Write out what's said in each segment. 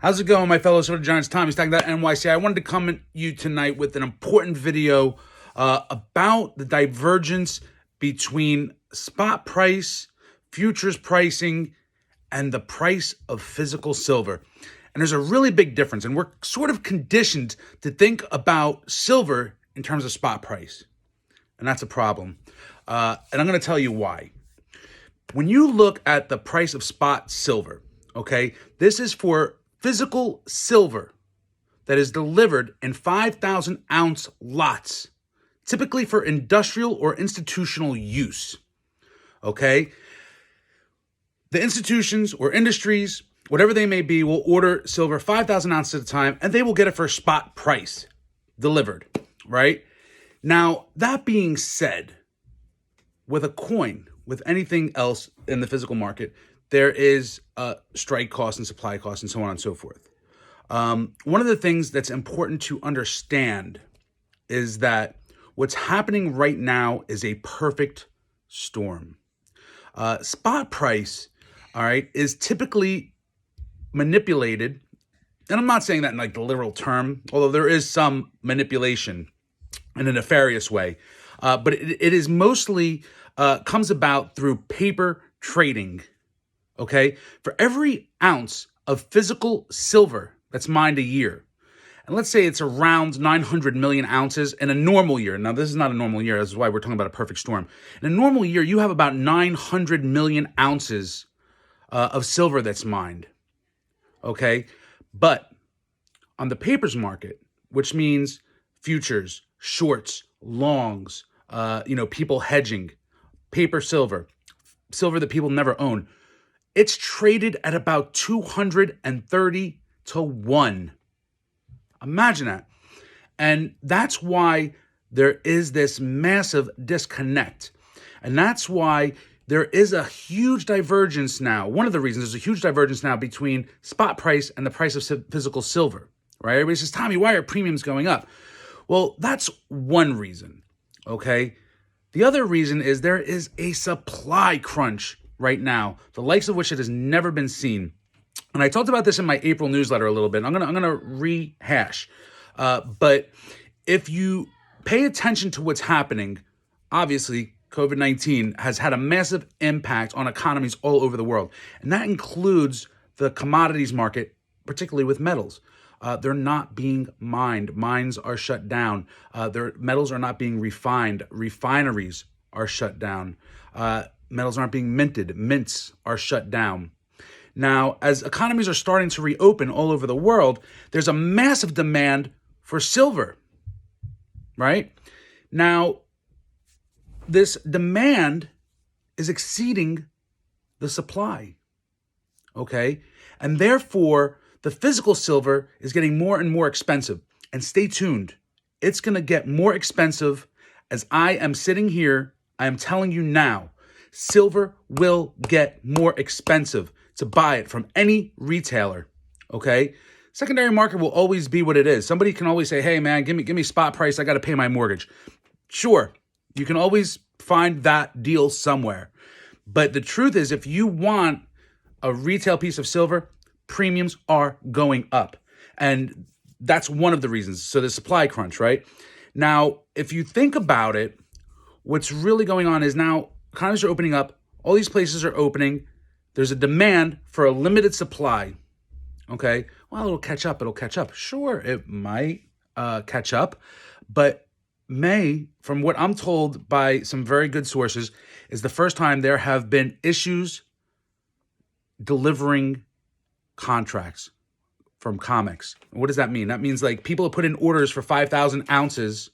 How's it going, my fellow Soda Giants? Tommy Stack that NYC. I wanted to come at you tonight with an important video about the divergence between spot price, futures pricing, and the price of physical silver. And there's a really big difference, and we're sort of conditioned to think about silver in terms of spot price, and that's a problem. And I'm going to tell you why. When you look at the price of spot silver, okay, this is for physical silver that is delivered in 5,000 ounce lots, typically for industrial or institutional use. Okay? The institutions or industries, whatever they may be, will order silver 5,000 ounces at a time, and they will get it for spot price delivered, right? Now, that being said, with a coin, with anything else in the physical market, there is strike costs and supply costs and so on and so forth. One of the things that's important to understand is that what's happening right now is a perfect storm. Spot price, all right, is typically manipulated, and I'm not saying that in like the literal term, although there is some manipulation in a nefarious way, but it is mostly comes about through paper trading. Okay, for every ounce of physical silver that's mined a year, and let's say it's around 900 million ounces in a normal year. Now, this is not a normal year. This is why we're talking about a perfect storm. In a normal year, you have about 900 million ounces of silver that's mined. Okay, but on the papers market, which means futures, shorts, longs, people hedging, paper silver that people never own, it's traded at about 230 to 1. Imagine that. And that's why there is this massive disconnect. And that's why there is a huge divergence now. One of the reasons there's a huge divergence now between spot price and the price of physical silver, right? Everybody says, Tommy, why are premiums going up? Well, that's one reason, okay? The other reason is there is a supply crunch right now, the likes of which it has never been seen. And I talked about this in my April newsletter a little bit. I'm gonna rehash. But if you pay attention to what's happening, obviously COVID-19 has had a massive impact on economies all over the world. And that includes the commodities market, particularly with metals. They're not being mined. Mines are shut down. Their metals are not being refined. Refineries are shut down. Metals aren't being minted. Mints are shut down. Now, as economies are starting to reopen all over the world, there's a massive demand for silver, right? Now, this demand is exceeding the supply, okay? And therefore, the physical silver is getting more and more expensive. And stay tuned. It's going to get more expensive as I am sitting here. I am telling you now, silver will get more expensive to buy it from any retailer, okay? Secondary market will always be what it is. Somebody can always say, hey, man, give me spot price. I got to pay my mortgage. Sure, you can always find that deal somewhere. But the truth is, if you want a retail piece of silver, premiums are going up. And that's one of the reasons. So the supply crunch, right? Now, if you think about it, what's really going on is now economies are opening up. All these places are opening. There's a demand for a limited supply. Okay? Well, it'll catch up. Sure, it might catch up. But May, from what I'm told by some very good sources, is the first time there have been issues delivering contracts from comics. What does that mean? That means like people have put in orders for 5,000 ounces,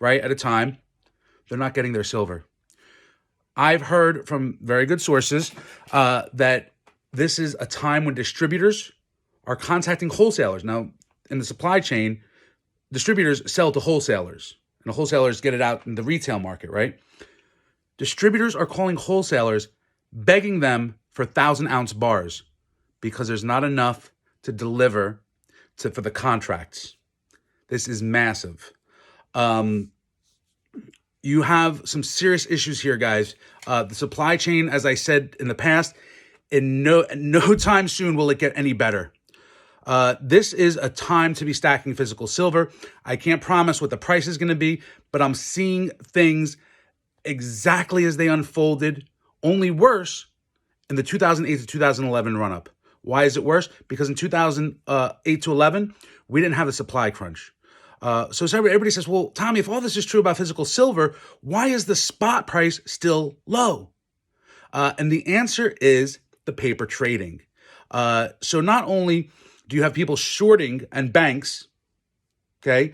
right, at a time. They're not getting their silver. I've heard from very good sources that this is a time when distributors are contacting wholesalers. Now, in the supply chain, distributors sell to wholesalers, and the wholesalers get it out in the retail market, right? Distributors are calling wholesalers, begging them for 1,000-ounce bars because there's not enough to deliver for the contracts. This is massive. You have some serious issues here, guys. The supply chain, as I said in the past, in no time soon will it get any better. This is a time to be stacking physical silver. I can't promise what the price is going to be, but I'm seeing things exactly as they unfolded, only worse in the 2008 to 2011 run up. Why is it worse? Because in 2008 to 11, we didn't have the supply crunch. So everybody says, well, Tommy, if all this is true about physical silver, why is the spot price still low? And the answer is the paper trading. So not only do you have people shorting and banks, okay,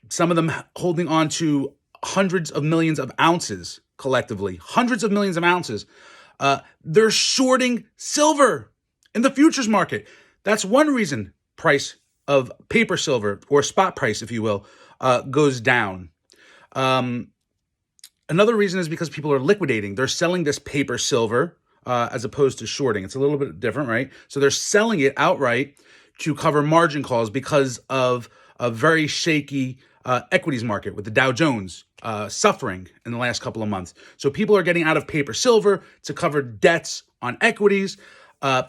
some of them holding on to hundreds of millions of ounces collectively, hundreds of millions of ounces, they're shorting silver in the futures market. That's one reason price of paper silver, or spot price, if you will, goes down. Another reason is because people are liquidating. They're selling this paper silver as opposed to shorting. It's a little bit different, right? So they're selling it outright to cover margin calls because of a very shaky equities market with the Dow Jones suffering in the last couple of months. So people are getting out of paper silver to cover debts on equities.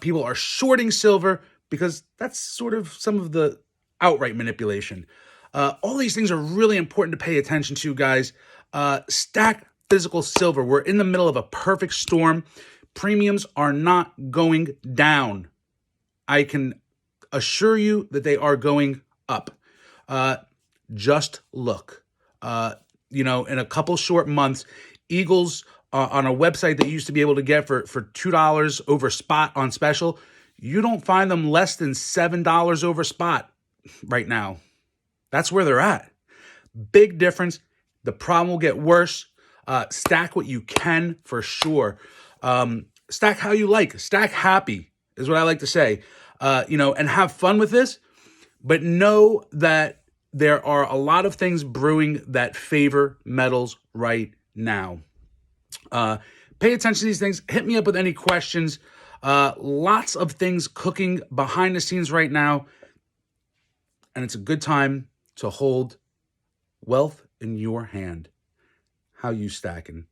People are shorting silver because that's sort of some of the outright manipulation. All these things are really important to pay attention to, guys. Stack physical silver. We're in the middle of a perfect storm. Premiums are not going down. I can assure you that they are going up. Just look. In a couple short months, Eagles on a website that you used to be able to get for $2 over spot on special, you don't find them less than $7 over spot right now. That's where they're at. Big difference. The problem will get worse. Stack what you can for sure. Stack how you like. Stack happy is what I like to say. And have fun with this. But know that there are a lot of things brewing that favor metals right now. Pay attention to these things. Hit me up with any questions. Lots of things cooking behind the scenes right now. And it's a good time to hold wealth in your hand. How you stacking?